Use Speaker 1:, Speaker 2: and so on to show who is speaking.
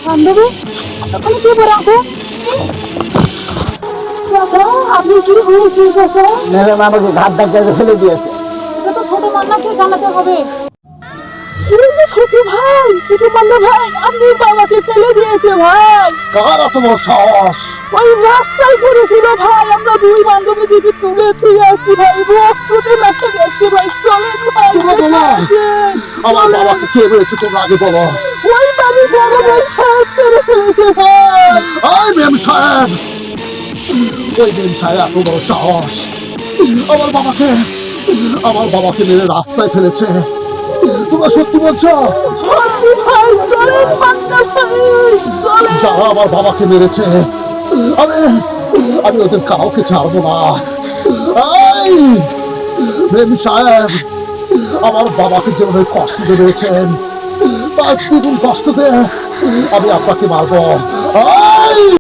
Speaker 1: বান্ধবী ওখানে কি করে আছে? চাচা আপনি কি হয়েছে চাচা?
Speaker 2: ম্যাডাম আমাকে ঘাট ধাক্কা ফেলে দিয়েছে।
Speaker 1: এটা তো ছোট মান্নাকে জানাতে হবে। ছোট ভাই, ছোট মান্না ভাই, আপনি বাবাকে ফেলে দিয়েছে ভাই।
Speaker 2: কার এত বড় সাহস?
Speaker 1: ওই রাস্তায় পড়েছিল ভাই, আমরা দুই বান্ধবী দিকে তুলে দিয়ে আসছি ভাই, রক্ততে লাগতে যাচ্ছে ভাই, চলেন ভাই।
Speaker 2: আমার বাবাকে কে মেরেছে তোমরা আগে বলো।
Speaker 1: ওই বাড়ি বড় ভাই সাহেব ফেলে ফেলেছে ভাই।
Speaker 2: ওই মেম সাহেব, ওই মেম সাহেব এত বড় সাহস আমার বাবাকে মেরে রাস্তায় ফেলেছে। তোমরা সত্যি বলছো?
Speaker 1: সত্যি ভাই, চলেন মান্না সাহেব, চলেন।
Speaker 2: যারা আমার বাবাকে মেরেছে আমি ওদের কাউকে ছাড়বো না। এই মেম সাহেব, আমার বাবাকে যেভাবে কষ্ট দিয়েছেন তার দ্বিগুণ কষ্ট দিয়ে আমি আপনাকে মারবো।